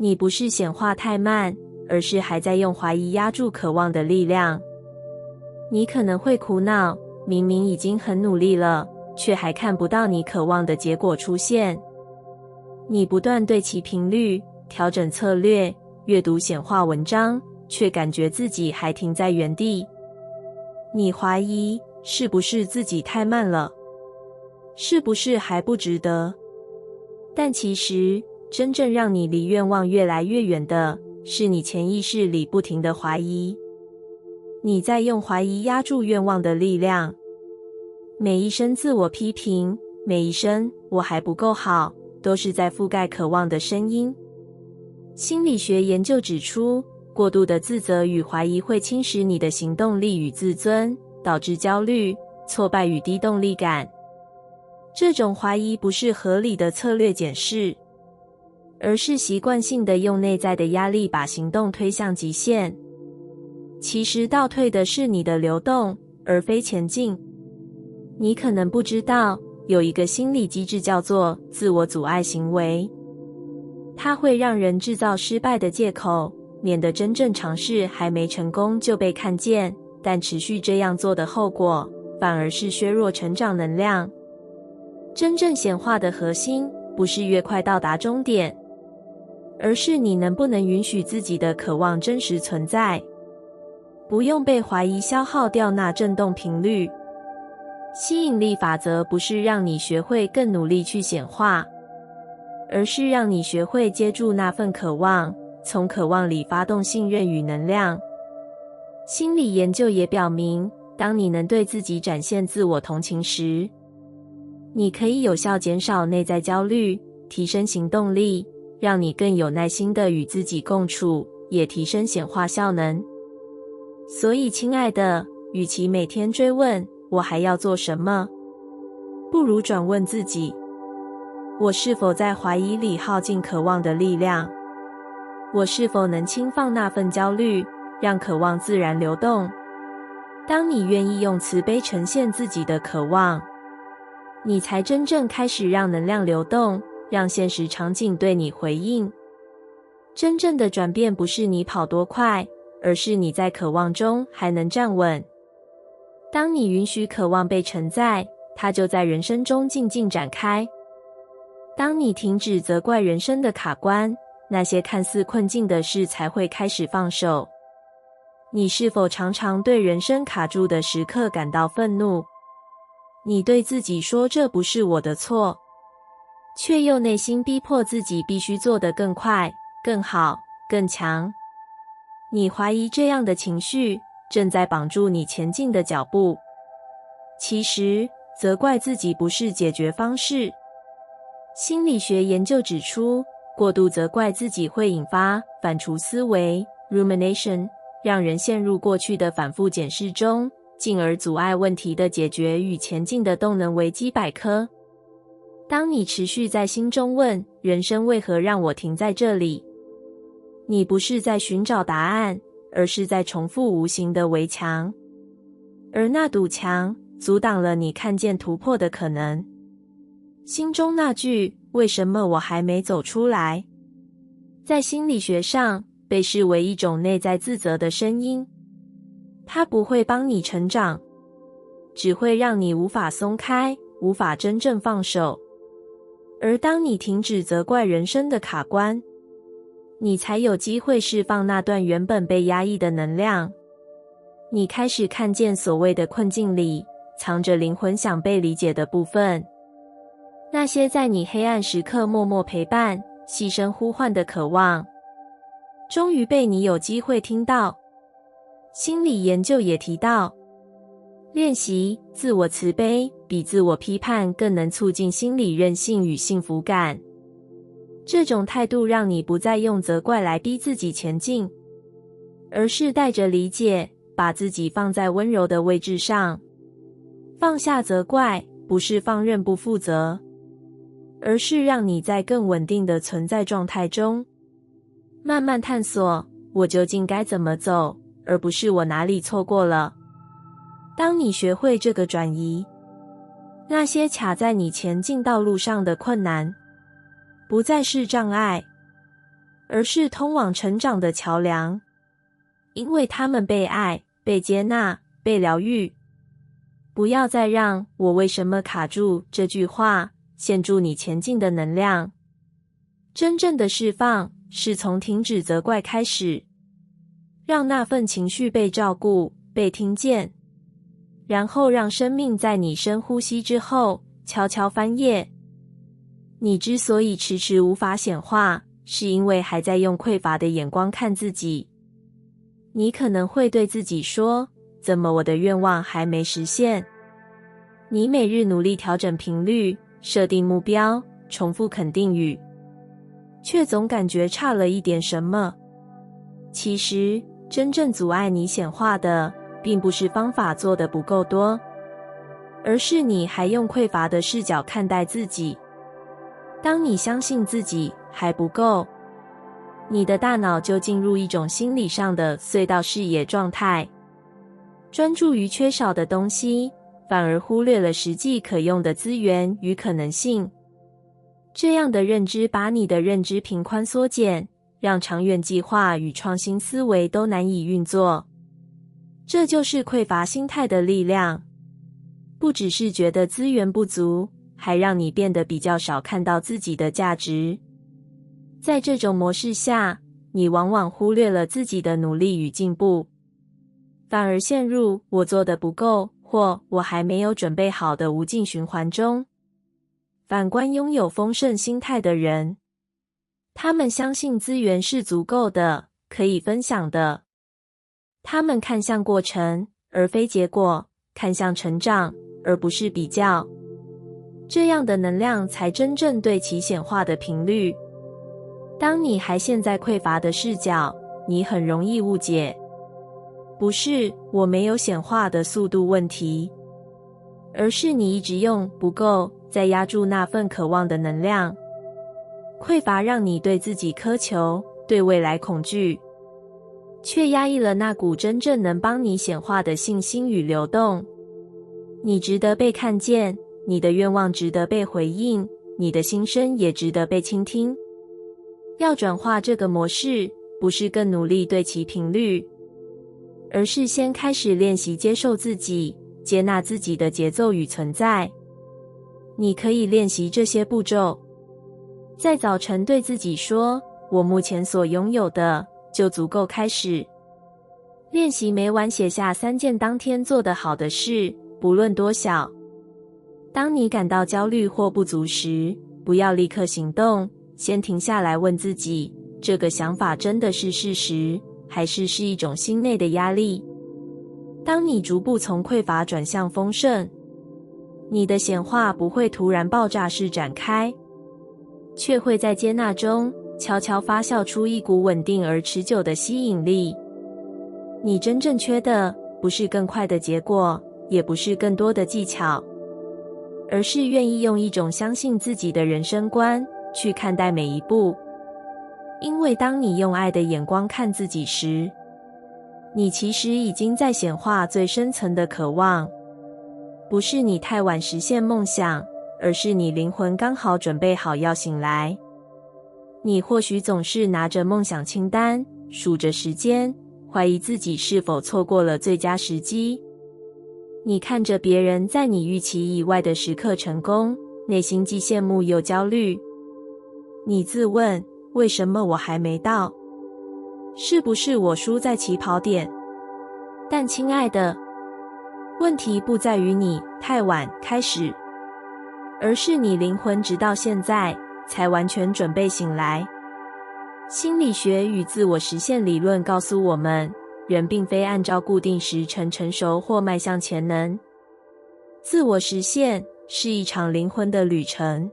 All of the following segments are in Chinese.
你不是显化太慢，而是还在用怀疑压住渴望的力量。你可能会苦恼，明明已经很努力了，却还看不到你渴望的结果出现。你不断对齐频率，调整策略，阅读显化文章，却感觉自己还停在原地。你怀疑是不是自己太慢了？是不是还不值得？但其实，真正让你离愿望越来越远的，是你潜意识里不停的怀疑。你在用怀疑压住愿望的力量。每一声自我批评，每一声我还不够好，都是在覆盖渴望的声音。心理学研究指出，过度的自责与怀疑会侵蚀你的行动力与自尊，导致焦虑、挫败与低动力感。这种怀疑不是合理的策略检视，而是习惯性的用内在的压力把行动推向极限。其实倒退的是你的流动，而非前进。你可能不知道，有一个心理机制叫做自我阻碍行为，它会让人制造失败的借口，免得真正尝试还没成功就被看见，但持续这样做的后果，反而是削弱成长能量。真正显化的核心，不是越快到达终点，而是你能不能允许自己的渴望真实存在，不用被怀疑消耗掉那振动频率。吸引力法则不是让你学会更努力去显化，而是让你学会接住那份渴望，从渴望里发动信任与能量。心理研究也表明，当你能对自己展现自我同情时，你可以有效减少内在焦虑，提升行动力，让你更有耐心地与自己共处，也提升显化效能。所以亲爱的，与其每天追问我还要做什么，不如转问自己，我是否在怀疑里耗尽渴望的力量？我是否能轻放那份焦虑，让渴望自然流动？当你愿意用慈悲呈现自己的渴望，你才真正开始让能量流动，让现实场景对你回应。真正的转变不是你跑多快，而是你在渴望中还能站稳。当你允许渴望被承载，它就在人生中静静展开。当你停止责怪人生的卡关，那些看似困境的事才会开始放手。你是否常常对人生卡住的时刻感到愤怒？你对自己说这不是我的错，却又内心逼迫自己必须做得更快、更好、更强。你怀疑这样的情绪正在绑住你前进的脚步。其实，责怪自己不是解决方式。心理学研究指出，过度责怪自己会引发反刍思维 rumination， 让人陷入过去的反复检视中，进而阻碍问题的解决与前进的动能。维基百科。当你持续在心中问，人生为何让我停在这里？你不是在寻找答案，而是在重复无形的围墙。而那堵墙阻挡了你看见突破的可能。心中那句为什么我还没走出来，在心理学上被视为一种内在自责的声音。它不会帮你成长，只会让你无法松开，无法真正放手。而当你停止责怪人生的卡关，你才有机会释放那段原本被压抑的能量。你开始看见所谓的困境里藏着灵魂想被理解的部分，那些在你黑暗时刻默默陪伴、细声呼唤的渴望，终于被你有机会听到。心理研究也提到，练习自我慈悲比自我批判更能促进心理韧性与幸福感。这种态度让你不再用责怪来逼自己前进，而是带着理解，把自己放在温柔的位置上。放下责怪，不是放任不负责，而是让你在更稳定的存在状态中，慢慢探索我究竟该怎么走，而不是我哪里错过了。当你学会这个转移，那些卡在你前进道路上的困难，不再是障碍，而是通往成长的桥梁。因为他们被爱、被接纳、被疗愈。不要再让我为什么卡住这句话限住你前进的能量。真正的释放是从停止责怪开始，让那份情绪被照顾、被听见，然后让生命在你深呼吸之后悄悄翻页。你之所以迟迟无法显化，是因为还在用匮乏的眼光看自己。你可能会对自己说，怎么我的愿望还没实现？你每日努力调整频率，设定目标，重复肯定语，却总感觉差了一点什么。其实，真正阻碍你显化的，并不是方法做得不够多，而是你还用匮乏的视角看待自己。当你相信自己还不够，你的大脑就进入一种心理上的隧道视野状态，专注于缺少的东西，反而忽略了实际可用的资源与可能性。这样的认知把你的认知频宽缩减，让长远计划与创新思维都难以运作。这就是匮乏心态的力量，不只是觉得资源不足，还让你变得比较少看到自己的价值。在这种模式下，你往往忽略了自己的努力与进步，反而陷入我做得不够或我还没有准备好的无尽循环中。反观拥有丰盛心态的人，他们相信资源是足够的，可以分享的。他们看向过程，而非结果，看向成长，而不是比较。这样的能量才真正对齐显化的频率。当你还陷在匮乏的视角，你很容易误解，不是我没有显化的速度问题，而是你一直用不够在压住那份渴望的能量。匮乏让你对自己苛求，对未来恐惧，却压抑了那股真正能帮你显化的信心与流动。你值得被看见，你的愿望值得被回应，你的心声也值得被倾听。要转化这个模式，不是更努力对齐频率，而是先开始练习接受自己，接纳自己的节奏与存在。你可以练习这些步骤。在早晨对自己说，我目前所拥有的就足够开始。练习每晚写下3件当天做得好的事，不论多小。当你感到焦虑或不足时，不要立刻行动，先停下来问自己，这个想法真的是事实，还是一种心内的压力？当你逐步从匮乏转向丰盛，你的显化不会突然爆炸式展开，却会在接纳中悄悄发酵出一股稳定而持久的吸引力。你真正缺的，不是更快的结果，也不是更多的技巧，而是愿意用一种相信自己的人生观去看待每一步。因为当你用爱的眼光看自己时，你其实已经在显化最深层的渴望。不是你太晚实现梦想，而是你灵魂刚好准备好要醒来。你或许总是拿着梦想清单，数着时间，怀疑自己是否错过了最佳时机。你看着别人在你预期以外的时刻成功，内心既羡慕又焦虑。你自问，为什么我还没到？是不是我输在起跑点？但亲爱的，问题不在于你太晚开始，而是你灵魂直到现在才完全准备醒来。心理学与自我实现理论告诉我们，人并非按照固定时程成熟或迈向潜能。自我实现是一场灵魂的旅程，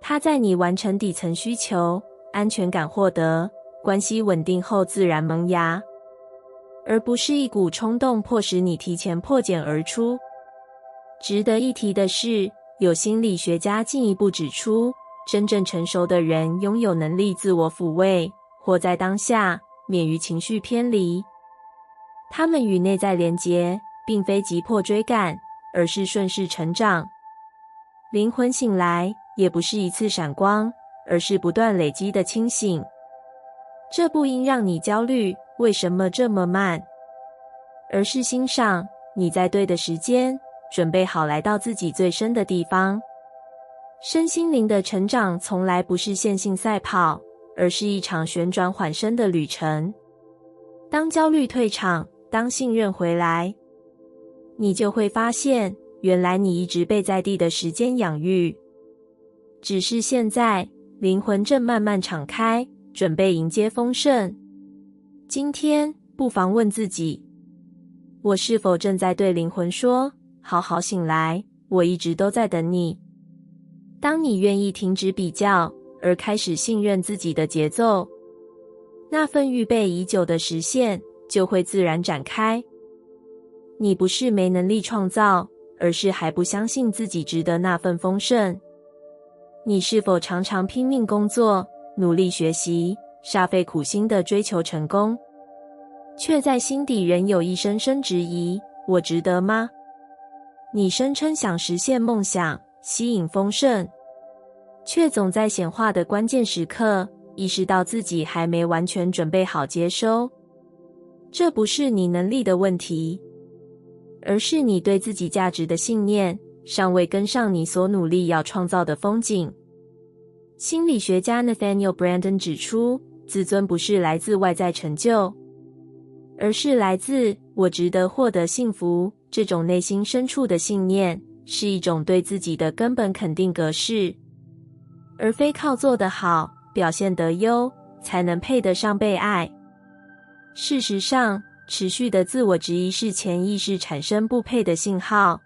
它在你完成底层需求、安全感获得、关系稳定后自然萌芽，而不是一股冲动迫使你提前破茧而出。值得一提的是，有心理学家进一步指出，真正成熟的人拥有能力自我抚慰，活在当下，免于情绪偏离。他们与内在连结，并非急迫追赶，而是顺势成长。灵魂醒来，也不是一次闪光，而是不断累积的清醒。这不应让你焦虑，为什么这么慢？而是欣赏你在对的时间，准备好来到自己最深的地方。身心灵的成长从来不是线性赛跑，而是一场旋转缓升的旅程。当焦虑退场，当信任回来，你就会发现，原来你一直被在地的时间养育。只是现在，灵魂正慢慢敞开，准备迎接丰盛。今天，不妨问自己，我是否正在对灵魂说，好好醒来，我一直都在等你。当你愿意停止比较，而开始信任自己的节奏，那份预备已久的实现就会自然展开。你不是没能力创造，而是还不相信自己值得那份丰盛。你是否常常拼命工作，努力学习，煞费苦心地追求成功，却在心底仍有一声声质疑，我值得吗？你声称想实现梦想，吸引丰盛，却总在显化的关键时刻，意识到自己还没完全准备好接收。这不是你能力的问题，而是你对自己价值的信念尚未跟上你所努力要创造的风景。心理学家 Nathaniel Branden 指出，自尊不是来自外在成就，而是来自我值得获得幸福。这种内心深处的信念是一种对自己的根本肯定格式，而非靠做得好，表现得优才能配得上被爱。事实上，持续的自我质疑是潜意识产生不配的信号，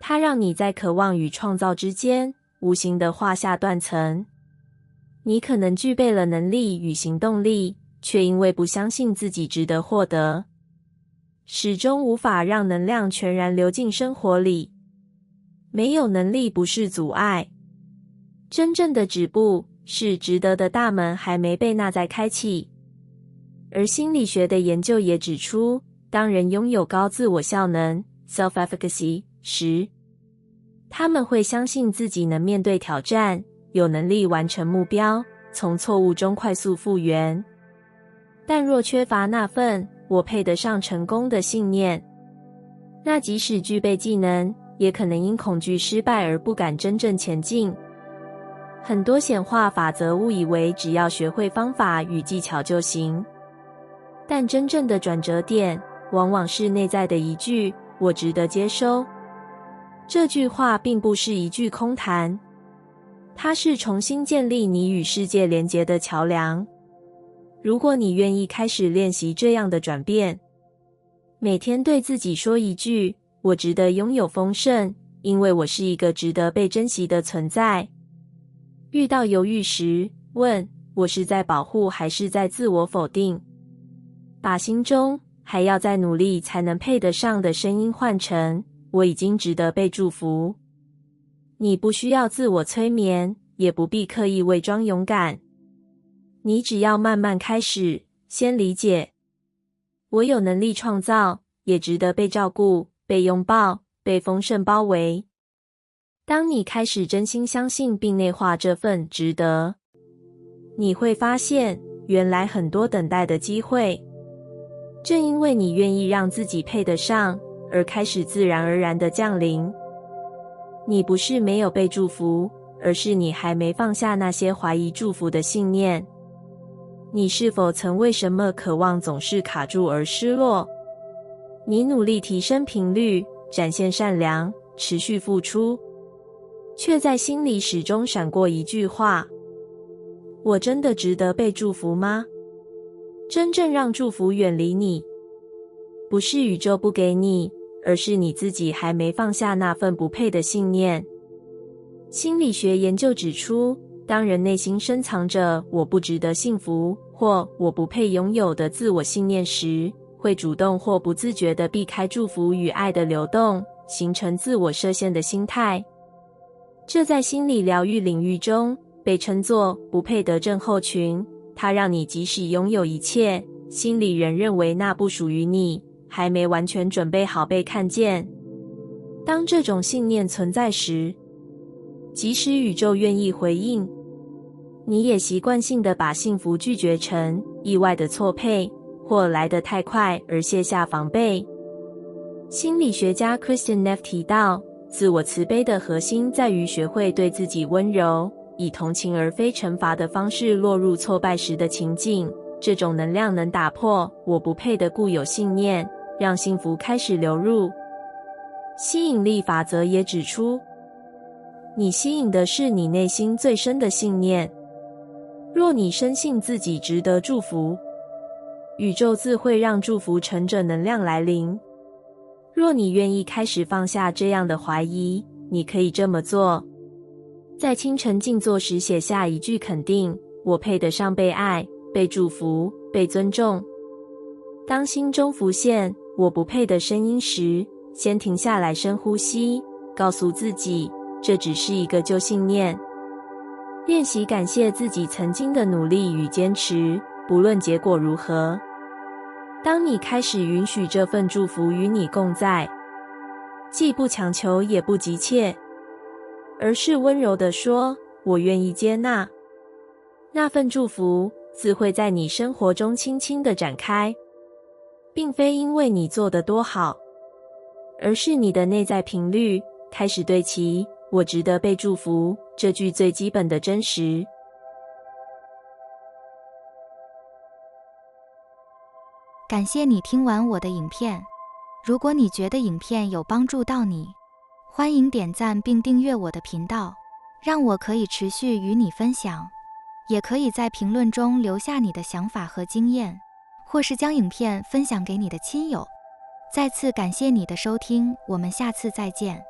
它让你在渴望与创造之间无形地画下断层。你可能具备了能力与行动力，却因为不相信自己值得获得，始终无法让能量全然流进生活里。没有能力不是阻碍，真正的止步是值得的大门还没被内在开启。而心理学的研究也指出，当人拥有高自我效能 （self-efficacy） 时，他们会相信自己能面对挑战，有能力完成目标，从错误中快速复原。但若缺乏那份我配得上成功的信念，那即使具备技能，也可能因恐惧失败而不敢真正前进。很多显化法则误以为只要学会方法与技巧就行，但真正的转折点往往是内在的一句我值得接收。这句话并不是一句空谈，它是重新建立你与世界连结的桥梁。如果你愿意开始练习这样的转变，每天对自己说一句我值得拥有丰盛，因为我是一个值得被珍惜的存在。遇到犹豫时，问我是在保护还是在自我否定，把心中还要再努力才能配得上的声音换成我已经值得被祝福。你不需要自我催眠，也不必刻意伪装勇敢，你只要慢慢开始，先理解我有能力创造，也值得被照顾，被拥抱，被丰盛包围。当你开始真心相信并内化这份值得，你会发现原来很多等待的机会，正因为你愿意让自己配得上，而开始自然而然地降临。你不是没有被祝福，而是你还没放下那些怀疑祝福的信念。你是否曾为什么渴望总是卡住而失落？你努力提升频率，展现善良，持续付出，却在心里始终闪过一句话：我真的值得被祝福吗？真正让祝福远离你，不是宇宙不给你，而是你自己还没放下那份不配的信念。心理学研究指出，当人内心深藏着我不值得幸福或我不配拥有的自我信念时，会主动或不自觉地避开祝福与爱的流动，形成自我设限的心态。这在心理疗愈领域中被称作不配得症候群，它让你即使拥有一切，心里仍认为那不属于你，还没完全准备好被看见。当这种信念存在时，即使宇宙愿意回应，你也习惯性的把幸福拒绝成意外的错配，或来得太快而卸下防备。心理学家 Christian Neff 提到，自我慈悲的核心在于学会对自己温柔，以同情而非惩罚的方式落入挫败时的情境。这种能量能打破我不配的固有信念，让幸福开始流入。吸引力法则也指出，你吸引的是你内心最深的信念。若你深信自己值得祝福，宇宙自会让祝福乘着能量来临。若你愿意开始放下这样的怀疑，你可以这么做：在清晨静坐时写下一句肯定：我配得上被爱、被祝福、被尊重。当心中浮现我不配的声音时，先停下来深呼吸，告诉自己，这只是一个旧信念。练习感谢自己曾经的努力与坚持，不论结果如何。当你开始允许这份祝福与你共在，既不强求也不急切，而是温柔地说，我愿意接纳，那份祝福自会在你生活中轻轻地展开，并非因为你做得多好，而是你的内在频率开始对齐我值得被祝福这句最基本的真实。感谢你听完我的影片。如果你觉得影片有帮助到你，欢迎点赞并订阅我的频道，让我可以持续与你分享。也可以在评论中留下你的想法和经验，或是将影片分享给你的亲友。再次感谢你的收听，我们下次再见。